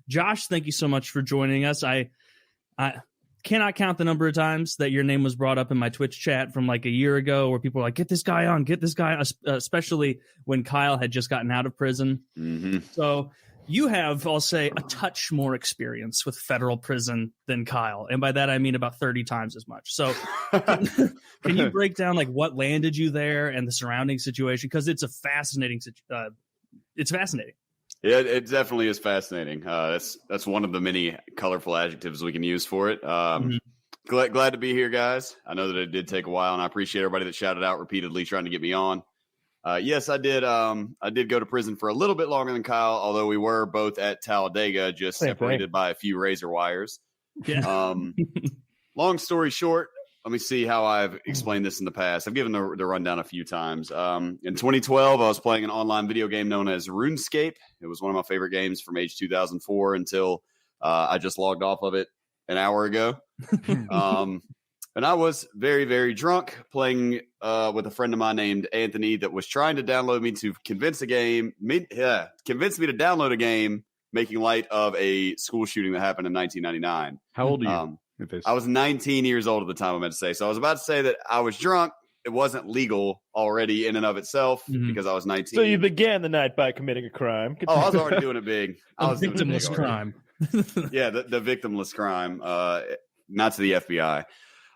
Josh, thank you so much for joining us. I cannot count the number of times that your name was brought up in my Twitch chat from like a year ago where people were like, get this guy on, especially when Kyle had just gotten out of prison. Mm-hmm. So you have, I'll say, a touch more experience with federal prison than Kyle. And by that, I mean about 30 times as much. So can you break down like what landed you there and the surrounding situation? Because it's a fascinating it's fascinating. Yeah, it definitely is fascinating. That's one of the many colorful adjectives we can use for it. Glad to be here, guys. I know that it did take a while, and I appreciate everybody that shouted out repeatedly trying to get me on. Yes, I did. I did go to prison for a little bit longer than Kyle, although we were both at Talladega, just separated by a few razor wires. Yeah. Long story short, let me see how I've explained this in the past. I've given the rundown a few times. In 2012, I was playing an online video game known as Runescape. It was one of my favorite games from age 2004 until I just logged off of it an hour ago. And I was very, very drunk playing with a friend of mine named Anthony that was trying to download me to convince me to download a game making light of a school shooting that happened in 1999. How old are you? I was 19 years old at the time, I meant to say. So I was about to say that I was drunk. It wasn't legal already in and of itself because I was 19. So you began the night by committing a crime. I was already doing it big. I was victimless crime. Yeah, the victimless crime, not to the FBI.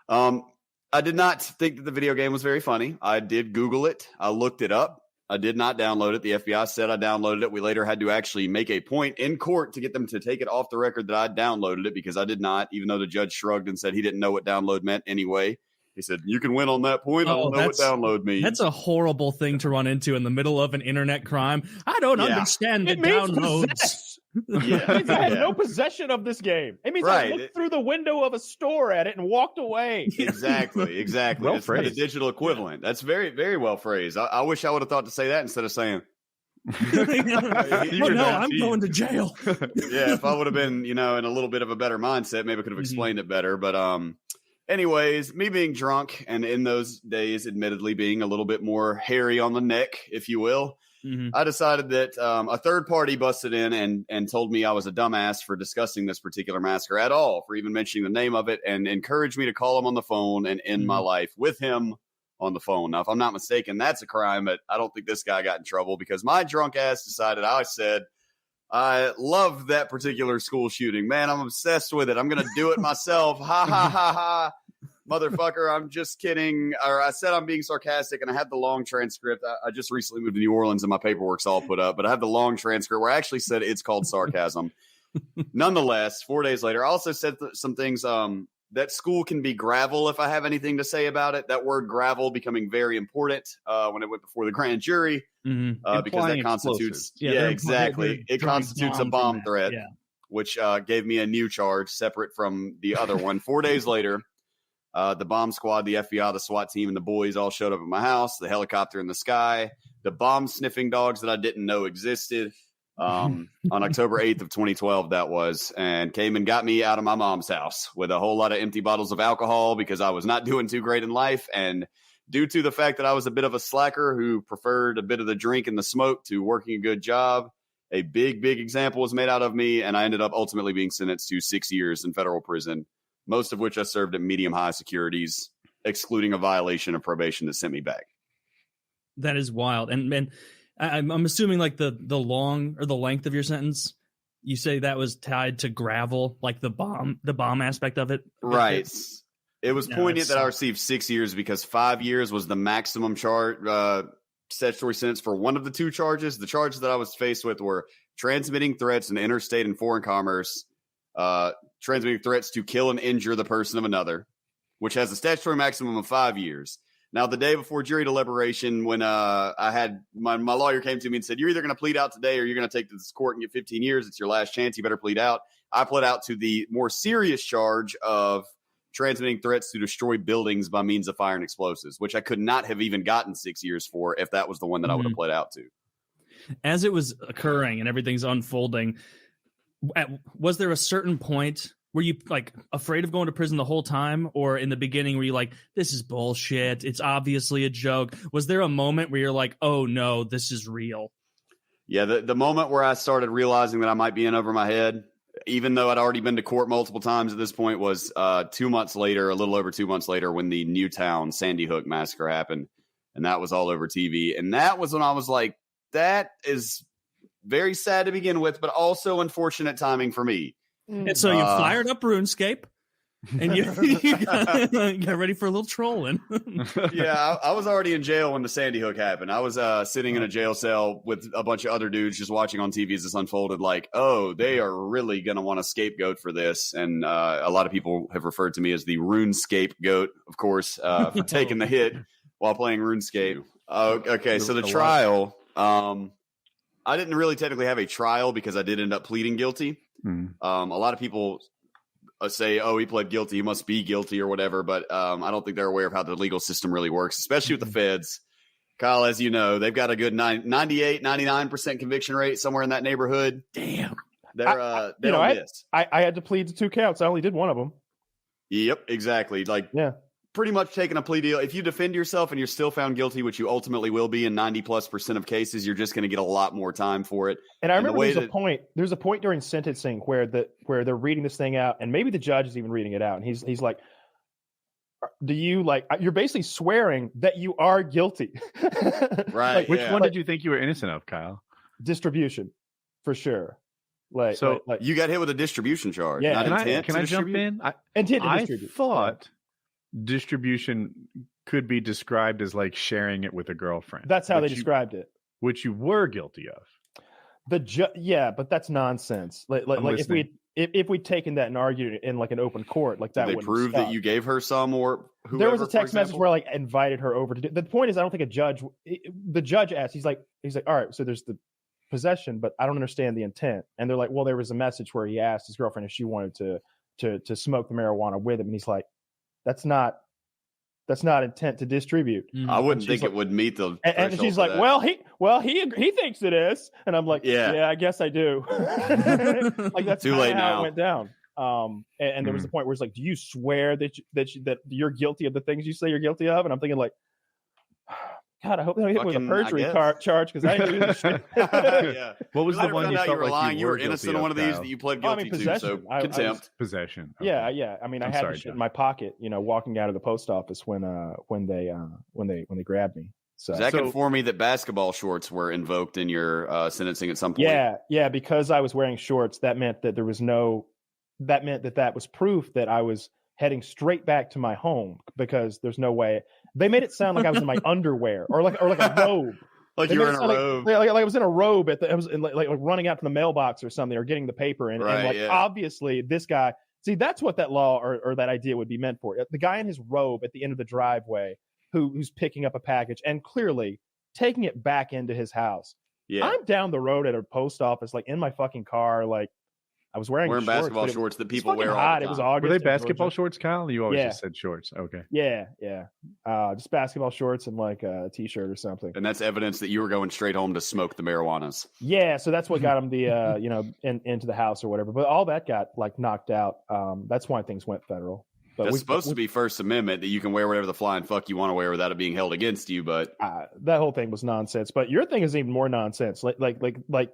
I did not think that the video game was very funny. I did Google it. I looked it up. I did not download it. The FBI said I downloaded it. We later had to actually make a point in court to get them to take it off the record that I downloaded it because I did not, even though the judge shrugged and said he didn't know what download meant anyway. He said, you can win on that point. I don't know what download means. That's a horrible thing to run into in the middle of an internet crime. I don't understand the downloads. It I had no possession of this game. It means I looked through the window of a store at it and walked away. Exactly. Well It's phrased. the digital equivalent. That's very, very well phrased. I wish I would have thought to say that instead of saying, I'm going to jail. Yeah, if I would have been, in a little bit of a better mindset, maybe I could have explained it better. But anyways, me being drunk and in those days, admittedly being a little bit more hairy on the neck, if you will, I decided that a third party busted in and told me I was a dumbass for discussing this particular massacre at all, for even mentioning the name of it, and encouraged me to call him on the phone and end my life with him on the phone. Now, if I'm not mistaken, that's a crime, but I don't think this guy got in trouble because my drunk ass decided, I said, I love that particular school shooting. Man, I'm obsessed with it. I'm going to do it myself. Ha, ha, ha, ha. Motherfucker, I'm just kidding. Or I said I'm being sarcastic, and I have the long transcript. I just recently moved to New Orleans, and my paperwork's all put up. But I have the long transcript where I actually said it's called sarcasm. Nonetheless, 4 days later, I also said some things that school can be gravel if I have anything to say about it. That word gravel becoming very important when it went before the grand jury because that constitutes – exactly. It constitutes a bomb threat, which gave me a new charge separate from the other one. 4 days later – the bomb squad, the FBI, the SWAT team, and the boys all showed up at my house, the helicopter in the sky, the bomb sniffing dogs that I didn't know existed on October 8th of 2012, that was, and came and got me out of my mom's house with a whole lot of empty bottles of alcohol because I was not doing too great in life. And due to the fact that I was a bit of a slacker who preferred a bit of the drink and the smoke to working a good job, a big example was made out of me, and I ended up ultimately being sentenced to 6 years in federal prison, most of which I served at medium-high securities, excluding a violation of probation that sent me back. That is wild. And I'm assuming like the long or the length of your sentence, you say that was tied to gravel, like the bomb aspect of it? Right. It was poignant that I received 6 years because 5 years was the maximum statutory sentence for one of the two charges. The charges that I was faced with were transmitting threats in interstate and foreign commerce, transmitting threats to kill and injure the person of another, which has a statutory maximum of 5 years. Now, the day before jury deliberation, when I had my lawyer came to me and said, you're either going to plead out today or you're going to take to this court and get 15 years. It's your last chance. You better plead out. I pled out to the more serious charge of transmitting threats to destroy buildings by means of fire and explosives, which I could not have even gotten 6 years for if that was the one that I would have pled out to. As it was occurring and everything's unfolding, was there a certain point were you like afraid of going to prison the whole time, or in the beginning were you like, this is bullshit, it's obviously a joke? Was there a moment where you're like, oh no, this is real? Yeah, the moment where I started realizing that I might be in over my head even though I'd already been to court multiple times at this point, was 2 months later, a little over 2 months later, when the Newtown Sandy Hook massacre happened, and that was all over TV. And that was when I was like, that is very sad to begin with, but also unfortunate timing for me. And so you fired up RuneScape, and you got ready for a little trolling. Yeah, I was already in jail when the Sandy Hook happened. I was sitting in a jail cell with a bunch of other dudes just watching on TV as this unfolded, like, oh, they are really going to want a scapegoat for this. And a lot of people have referred to me as the RuneScape goat, of course, for taking the hit while playing RuneScape. Okay, so the trial, I didn't really technically have a trial because I did end up pleading guilty. A lot of people say, oh, he pled guilty, he must be guilty or whatever, but I don't think they're aware of how the legal system really works, especially with the feds. Kyle, as you know, they've got a good 98, 99% conviction rate, somewhere in that neighborhood. Damn. They don't miss. I had to plead to 2 counts. I only did one of them. Yep, exactly. Like, pretty much taking a plea deal. If you defend yourself and you're still found guilty, which you ultimately will be in 90+% of cases, you're just going to get a lot more time for it. And I remember there's a point during sentencing where they're reading this thing out, and maybe the judge is even reading it out, and he's like, do you like, you're basically swearing that you are guilty. Right. Like, which one did you think you were innocent of, Kyle? Distribution, for sure. Like, you got hit with a distribution charge. Yeah. Can I jump in? I thought distribution could be described as like sharing it with a girlfriend. That's how they described it. Which you were guilty of. But that's nonsense. Like if we'd taken that and argued it in like an open court, like that would prove that you gave her some, or whoever, there was a text message where like invited her over to do. The point is, I don't think the judge asked. He's like, all right, so there's the possession, but I don't understand the intent. And they're like, well, there was a message where he asked his girlfriend if she wanted to smoke the marijuana with him, and he's like, that's not intent to distribute. I wouldn't think it would meet the. And she's like, he thinks it is, and I'm like, yeah, I guess I do. Like that's too late how now. it went down. And there was the point where it's like, do you swear that you're guilty of the things you say you're guilty of? And I'm thinking like, God, I hope they don't hit me with a perjury charge, because I ain't doing this shit. What was the one you felt like you were innocent on one of these that you pled guilty to? So contempt. Possession. Okay. Yeah. I mean, I had the shit in my pocket, walking out of the post office when they grabbed me. So does that inform me that basketball shorts were invoked in your sentencing at some point? Yeah, because I was wearing shorts, that meant that that was proof that I was heading straight back to my home, because there's no way. They made it sound like I was in my underwear or like a robe. Like you were in a robe. Like I was in a robe I was like running out to the mailbox or something, or getting the paper. And obviously this guy, see, that's what that law or that idea would be meant for. The guy in his robe at the end of the driveway who's picking up a package and clearly taking it back into his house. Yeah. I'm down the road at a post office, like in my fucking car, like I was wearing shorts, basketball shorts that people wear all the time. It was August. Were they basketball shorts, Kyle? You always just said shorts. Okay. Yeah. Just basketball shorts and like a t-shirt or something. And that's evidence that you were going straight home to smoke the marijuanas. Yeah, so that's what got him the into the house or whatever. But all that got like knocked out. That's why things went federal. But that's supposed to be First Amendment, that you can wear whatever the flying fuck you want to wear without it being held against you. But that whole thing was nonsense. But your thing is even more nonsense. Like.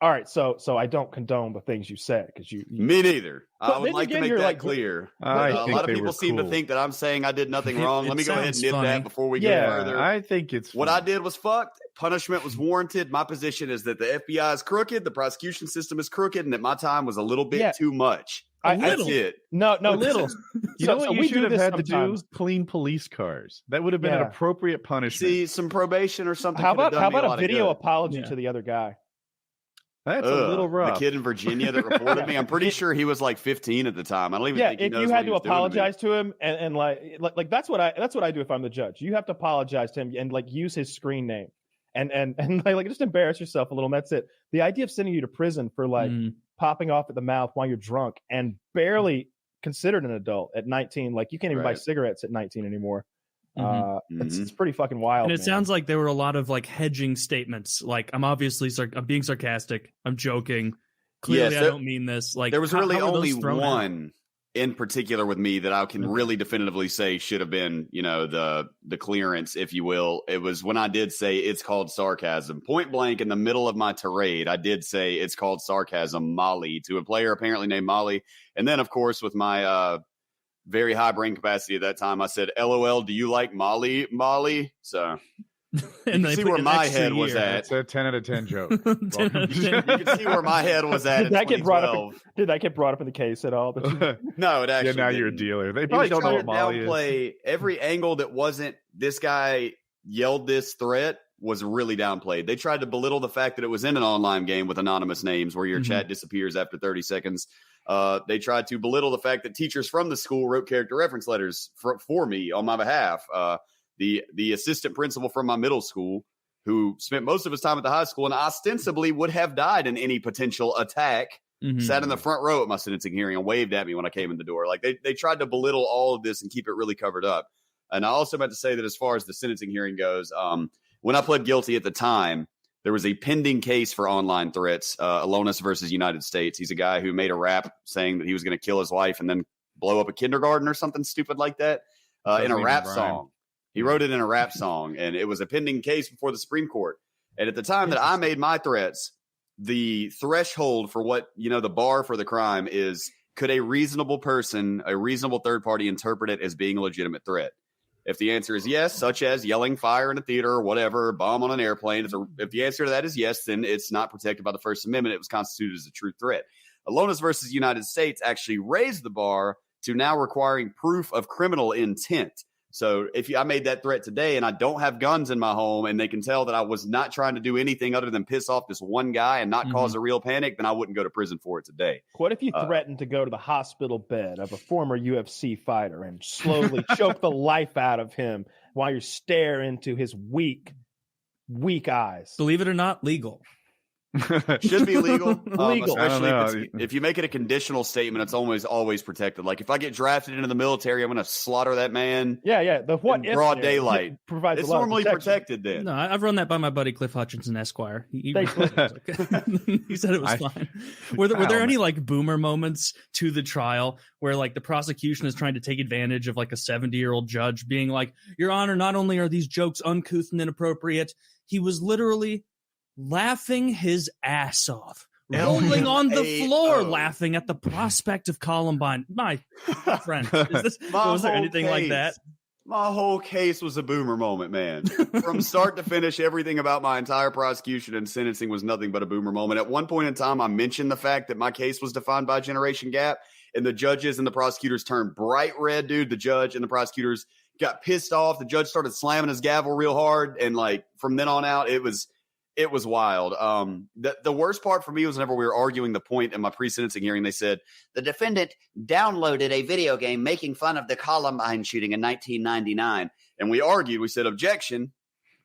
All right, so I don't condone the things you said, because you. Me neither. I would like to make that clear. A lot of people seem to think that I'm saying I did nothing wrong. Let me go ahead and nip that before we get further. I think it's what I did was fucked. Punishment was warranted. My position is that the FBI is crooked, the prosecution system is crooked, and that my time was a little bit too much. That's it. No, little. You know what you should have had to do? Clean police cars. That would have been an appropriate punishment. See, some probation or something. How about a video apology to the other guy? That's a little rough. The kid in Virginia that reported me, I'm pretty sure he was like 15 at the time. I don't even think he knows if you had to what apologize to him and like that's what I do if I'm the judge. You have to apologize to him and like use his screen name and like just embarrass yourself a little, and that's it. The idea of sending you to prison for like popping off at the mouth while you're drunk and barely considered an adult at 19, like you can't even buy cigarettes at 19 anymore. It's pretty fucking wild. And it sounds like there were a lot of like hedging statements. Like, I'm obviously I'm being sarcastic. I'm joking. Clearly, I don't mean this. Like, there was really only one in particular with me that I can really definitively say should have been, the clearance, if you will. It was when I did say it's called sarcasm. Point blank in the middle of my tirade, I did say it's called sarcasm, Molly, to a player apparently named Molly. And then, of course, with my very high brain capacity at that time, I said, LOL, do you like Molly? So... And you can see where my head was at. It's a 10 out of 10 joke. 10 out of 10. You can see where my head was at. Did that get brought up in the case at all? No, it actually. Yeah, now didn't. you're a dealer. They probably don't know what Molly is. Every angle that wasn't this guy yelled this threat was really downplayed. They tried to belittle the fact that it was in an online game with anonymous names where your chat disappears after 30 seconds. They tried to belittle the fact that teachers from the school wrote character reference letters for me on my behalf. The assistant principal from my middle school, who spent most of his time at the high school and ostensibly would have died in any potential attack, sat in the front row at my sentencing hearing and waved at me when I came in the door. Like they tried to belittle all of this and keep it really covered up. And I also meant to say that as far as the sentencing hearing goes, when I pled guilty at the time, there was a pending case for online threats, Alonis versus United States. He's a guy who made a rap saying that he was going to kill his wife and then blow up a kindergarten or something stupid like that in a rap song. He wrote it in a rap song, and it was a pending case before the Supreme Court. And at the time that I made my threats, the threshold for what, the bar for the crime is, could a reasonable person, a reasonable third party interpret it as being a legitimate threat? If the answer is yes, such as yelling fire in a theater or whatever, bomb on an airplane, if the answer to that is yes, then it's not protected by the First Amendment. It was constituted as a true threat. Alonis versus United States actually raised the bar to now requiring proof of criminal intent. So if I made that threat today and I don't have guns in my home and they can tell that I was not trying to do anything other than piss off this one guy and not cause a real panic, then I wouldn't go to prison for it today. What if you threatened to go to the hospital bed of a former UFC fighter and slowly choke the life out of him while you stare into his weak eyes? Believe it or not, legal. Should be legal. Especially if you make it a conditional statement, it's always protected. Like if I get drafted into the military, I'm going to slaughter that man. Yeah. The what in broad daylight provides. It's normally protected. Then no, I've run that by my buddy Cliff Hutchinson, Esquire. He said it was fine. Were there any like boomer moments to the trial where like the prosecution is trying to take advantage of like a 70-year-old judge being like, Your Honor, not only are these jokes uncouth and inappropriate, he was literally laughing his ass off, rolling on the floor, laughing at the prospect of Columbine. My friend, was there anything like that? My whole case was a boomer moment, man. From start to finish, everything about my entire prosecution and sentencing was nothing but a boomer moment. At one point in time, I mentioned the fact that my case was defined by generation gap, and the judges and the prosecutors turned bright red, dude. The judge and the prosecutors got pissed off. The judge started slamming his gavel real hard, and like from then on out, it was wild. The worst part for me was whenever we were arguing the point in my pre-sentencing hearing, they said the defendant downloaded a video game making fun of the Columbine shooting in 1999. And we argued, we said, objection.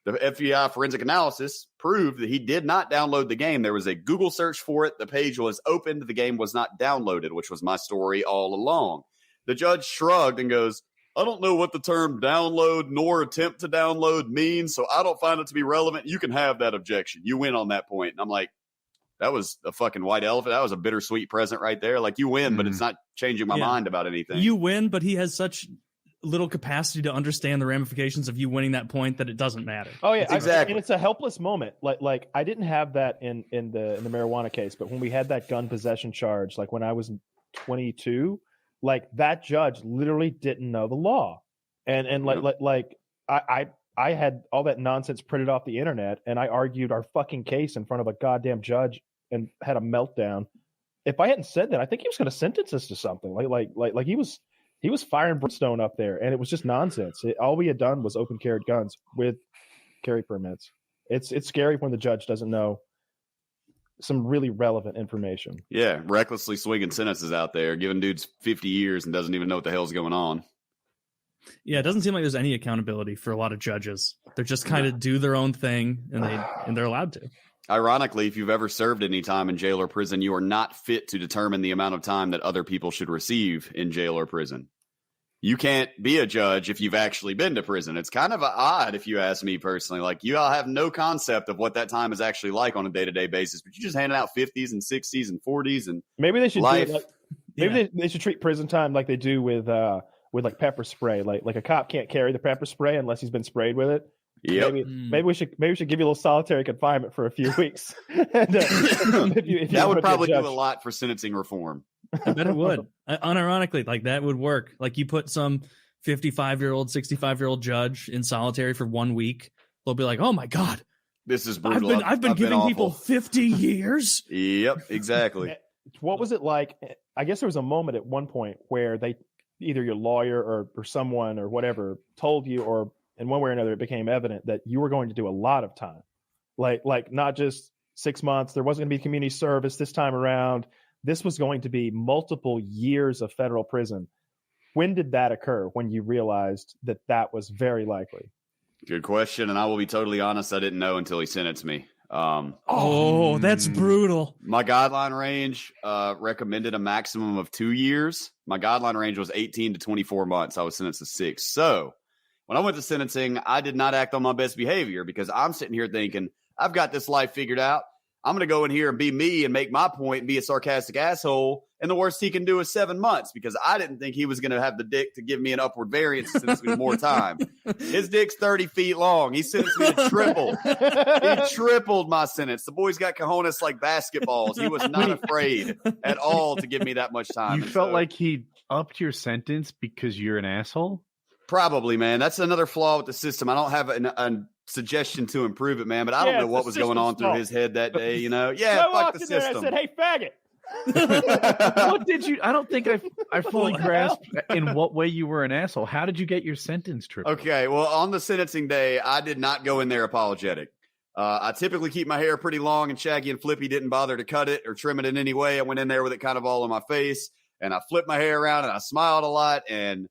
The FBI forensic analysis proved that he did not download the game. There was a Google search for it. The page was opened. The game was not downloaded, which was my story all along. The judge shrugged and goes, I don't know what the term download nor attempt to download means, so I don't find it to be relevant. You can have that objection. You win on that point. And I'm like, that was a fucking white elephant. That was a bittersweet present right there. Like, you win, but it's not changing my mind about anything. You win, but he has such little capacity to understand the ramifications of you winning that point that it doesn't matter. Oh, yeah. Exactly. And it's a helpless moment. Like I didn't have that in the marijuana case, but when we had that gun possession charge, like when I was 22, like that judge literally didn't know the law. And I had all that nonsense printed off the internet, and I argued our fucking case in front of a goddamn judge and had a meltdown. If I hadn't said that, I think he was going to sentence us to something. Like he was firing brimstone up there, and it was just nonsense. All we had done was open carried guns with carry permits. It's scary when the judge doesn't know some really relevant information. Yeah, recklessly swinging sentences out there, giving dudes 50 years and doesn't even know what the hell's going on. Yeah, it doesn't seem like there's any accountability for a lot of judges. They're just kind of do their own thing, and they're allowed to. Ironically, if you've ever served any time in jail or prison, you are not fit to determine the amount of time that other people should receive in jail or prison. You can't be a judge if you've actually been to prison. It's kind of odd, if you ask me personally. Like, you all have no concept of what that time is actually like on a day-to-day basis, but you're just handing out 50s and 60s and 40s and maybe they should life. Maybe they should treat prison time like they do with like pepper spray. Like a cop can't carry the pepper spray unless he's been sprayed with it. Yep. Maybe we should give you a little solitary confinement for a few weeks. And, that would probably do a lot for sentencing reform. I bet it would. Unironically, like that would work. Like you put some 55-year-old, 65-year-old judge in solitary for 1 week, they'll be like, "Oh my god, this is brutal. I've been giving people 50 years." Yep, exactly. What was it like? I guess there was a moment at one point where they either your lawyer or someone or whatever told you, or in one way or another, it became evident that you were going to do a lot of time, like not just 6 months. There wasn't going to be community service this time around. This was going to be multiple years of federal prison. When did that occur? When you realized that was very likely? Good question. And I will be totally honest, I didn't know until he sentenced me. That's brutal. My guideline range recommended a maximum of 2 years. My guideline range was 18 to 24 months. I was sentenced to 6. So when I went to sentencing, I did not act on my best behavior because I'm sitting here thinking, I've got this life figured out. I'm going to go in here and be me and make my point and be a sarcastic asshole. And the worst he can do is 7 months because I didn't think he was going to have the dick to give me an upward variance and sentence me to more time. His dick's 30 feet long. He sentenced me to triple. He tripled my sentence. The boy's got cojones like basketballs. He was not afraid at all to give me that much time. You felt like he upped your sentence because you're an asshole? Probably, man. That's another flaw with the system. I don't have a suggestion to improve it, man, but I don't know what was going on through his head that day, you know? Yeah, fuck the system. I said, "Hey, faggot." What did you? I don't think I fully grasped in what way you were an asshole. How did you get your sentence tripled? Okay, well, on the sentencing day, I did not go in there apologetic. I typically keep my hair pretty long and shaggy and flippy. Didn't bother to cut it or trim it in any way. I went in there with it kind of all on my face, and I flipped my hair around and I smiled a lot, and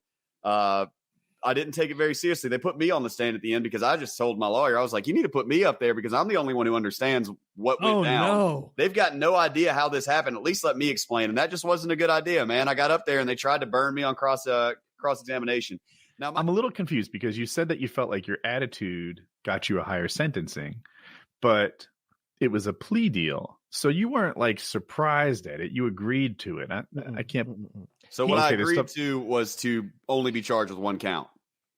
I didn't take it very seriously. They put me on the stand at the end because I just told my lawyer, I was like, you need to put me up there because I'm the only one who understands what went down. No. They've got no idea how this happened. At least let me explain. And that just wasn't a good idea, man. I got up there and they tried to burn me on cross-examination. Now, I'm a little confused because you said that you felt like your attitude got you a higher sentencing, but it was a plea deal. So you weren't like surprised at it. You agreed to it. I can't. So what I agreed to was to only be charged with one count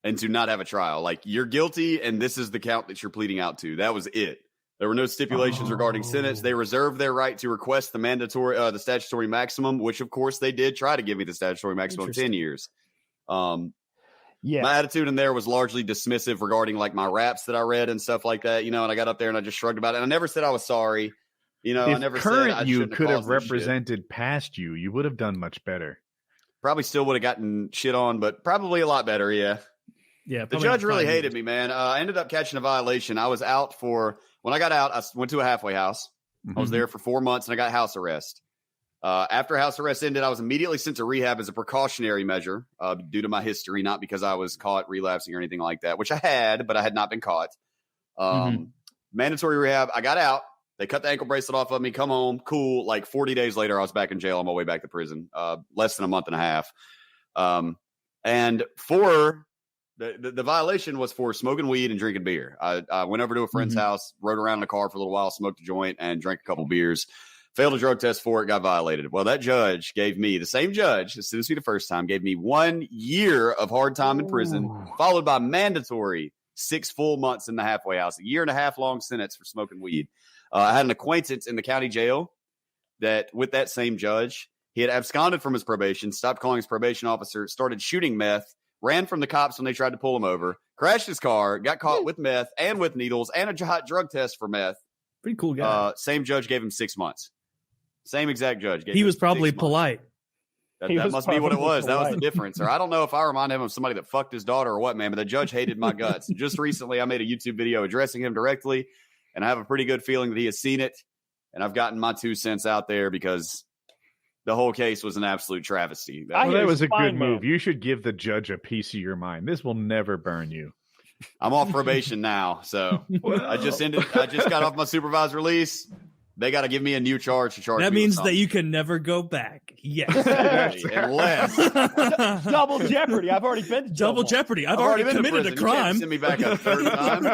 and to not have a trial. Like, you're guilty and this is the count that you're pleading out to. That was it. There were no stipulations regarding sentence. They reserved their right to request the statutory maximum, which of course they did try to give me the statutory maximum of 10 years. My attitude in there was largely dismissive regarding like my raps that I read and stuff like that, you know, and I got up there and I just shrugged about it. And I never said I was sorry. You know, I never said I you could have represented past you. You would have done much better. Probably still would have gotten shit on, but probably a lot better. Yeah. Yeah. The judge really hated me, man. I ended up catching a violation. I was out when I got out, I went to a halfway house. I was there for 4 months and I got house arrest. After house arrest ended, I was immediately sent to rehab as a precautionary measure due to my history, not because I was caught relapsing or anything like that, which I had, but I had not been caught. Mandatory rehab. I got out. They cut the ankle bracelet off of me, come home, cool. Like 40 days later, I was back in jail on my way back to prison, less than a month and a half. And for the violation was for smoking weed and drinking beer. I went over to a friend's house, rode around in the car for a little while, smoked a joint, and drank a couple beers. Failed a drug test for it, got violated. Well, that judge gave me, the same judge that sentenced me the first time, gave me 1 year of hard time in prison, followed by mandatory 6 full months in the halfway house, a 1.5 year long sentence for smoking weed. I had an acquaintance in the county jail that with that same judge, he had absconded from his probation, stopped calling his probation officer, started shooting meth, ran from the cops when they tried to pull him over, crashed his car, got caught with meth and with needles and a hot drug test for meth. Pretty cool guy. Same judge gave him 6 months. Same exact judge. He was probably polite. That must be what it was. That was the difference. Or I don't know if I remind him of somebody that fucked his daughter or what, man, but the judge hated my guts. Just recently, I made a YouTube video addressing him directly, and I have a pretty good feeling that he has seen it, and I've gotten my 2 cents out there because the whole case was an absolute travesty. That was a good move. You should give the judge a piece of your mind. This will never burn you. I'm off probation now, so I just got off my supervised release. They got to give me a new charge to charge. That means that you can never go back. Yes. Unless double jeopardy. I've already been to double jeopardy. I've already committed a crime. You can't send me back a third time.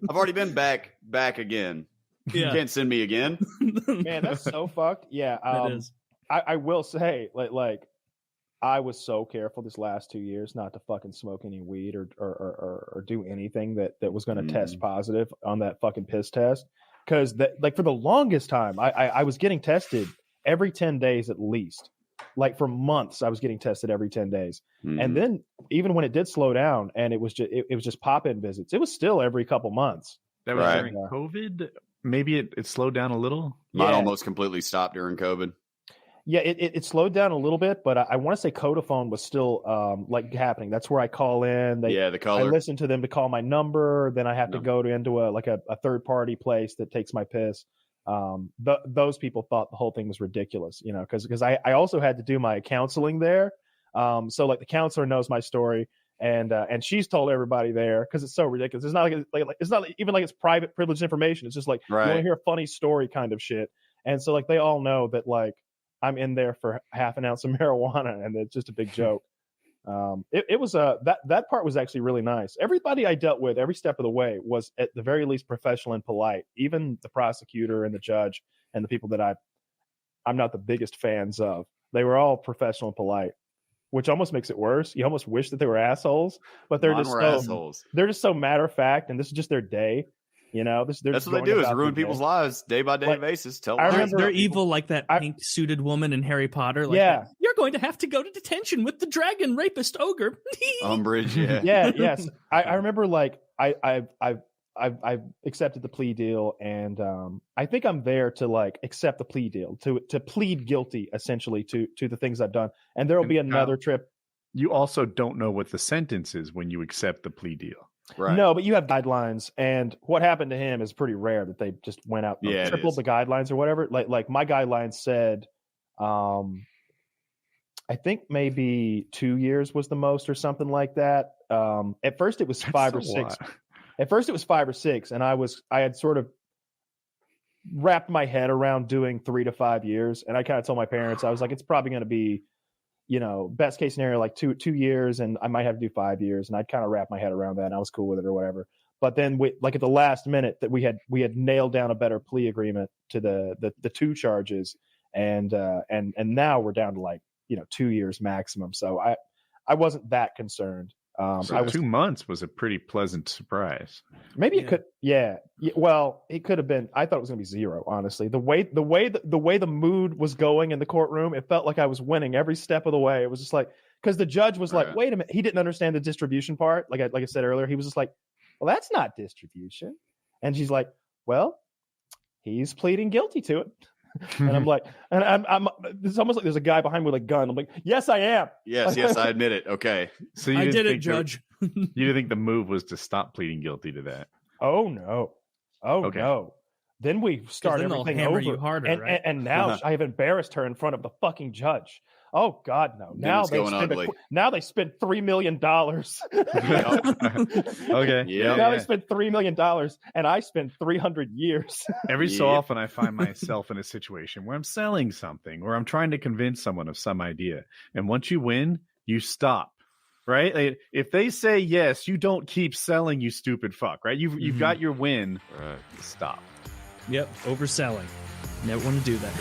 I've already been back again. Yeah. You can't send me again. Man, that's so fucked. Yeah. That is. I will say, like I was so careful this last 2 years not to fucking smoke any weed or do anything that was going to test positive on that fucking piss test. Because like for the longest time, I was getting tested every 10 days at least. Like for months, I was getting tested every 10 days. And then even when it did slow down and it was just pop-in visits, it was still every couple months. That was during COVID. Maybe it slowed down a little. Mine almost completely stopped during COVID. Yeah, it slowed down a little bit, but I want to say Codaphone was still like happening. That's where I call in. The color. I listen to them to call my number. Then I have to go into a third party place that takes my piss. Those people thought the whole thing was ridiculous, you know, because I also had to do my counseling there. So like the counselor knows my story, and she's told everybody there because it's so ridiculous. It's not like it's not even like it's private privileged information. It's just like you want to hear a funny story kind of shit. And so like they all know that like I'm in there for half an ounce of marijuana, and it's just a big joke. It was that part was actually really nice. Everybody I dealt with every step of the way was at the very least professional and polite. Even the prosecutor and the judge and the people that I'm not the biggest fans of. They were all professional and polite, which almost makes it worse. You almost wish that they were assholes, but they're assholes. They're just so matter of fact, and this is just their day. You know, that's what they do is ruin people's lives day by day basis. They're evil like that pink suited woman in Harry Potter. Like you're going to have to go to detention with the dragon rapist ogre. Umbridge, yes. I remember like I've accepted the plea deal, and I think I'm there to like accept the plea deal to plead guilty essentially to the things I've done, and there will be another trip. You also don't know what the sentence is when you accept the plea deal. Right. No, but you have guidelines, and what happened to him is pretty rare that they just went out and tripled the guidelines or whatever. Like my guidelines said, I think maybe 2 years was the most or something like that. At first it was five or six. At first it was 5 or 6, and I had sort of wrapped my head around doing 3 to 5 years, and I kind of told my parents, I was like, it's probably going to be, you know, best case scenario, like 2 years, and I might have to do 5 years. And I'd kind of wrap my head around that, and I was cool with it or whatever. But then like at the last minute that we had nailed down a better plea agreement to the 2 charges. And now we're down to like, you know, 2 years maximum. So I wasn't that concerned. So 2 months was a pretty pleasant surprise. Maybe it could, well, it could have been. I thought it was going to be 0. Honestly, the way the mood was going in the courtroom, it felt like I was winning every step of the way. It was just like, because the judge was like, "Wait a minute," he didn't understand the distribution part. Like I said earlier, he was just like, "Well, that's not distribution," and she's like, "Well, he's pleading guilty to it." And I'm like, and I'm it's almost like there's a guy behind me with a gun. I'm like, yes, I am. Yes, I admit it. Okay. So I did it, Judge. You didn't think the move was to stop pleading guilty to that? Oh no. No. Then we start everything over. You harder, right? And now I have embarrassed her in front of the fucking judge. Oh God, no! Now they spent $3 million. Okay. Now they spent $3 million, and I spent 300 years. Every so often, I find myself in a situation where I'm selling something, or I'm trying to convince someone of some idea, and once you win, you stop. Right? Like, if they say yes, you don't keep selling, you stupid fuck. Right? You've got your win. Right. Stop. Yep. Overselling. Never want to do that.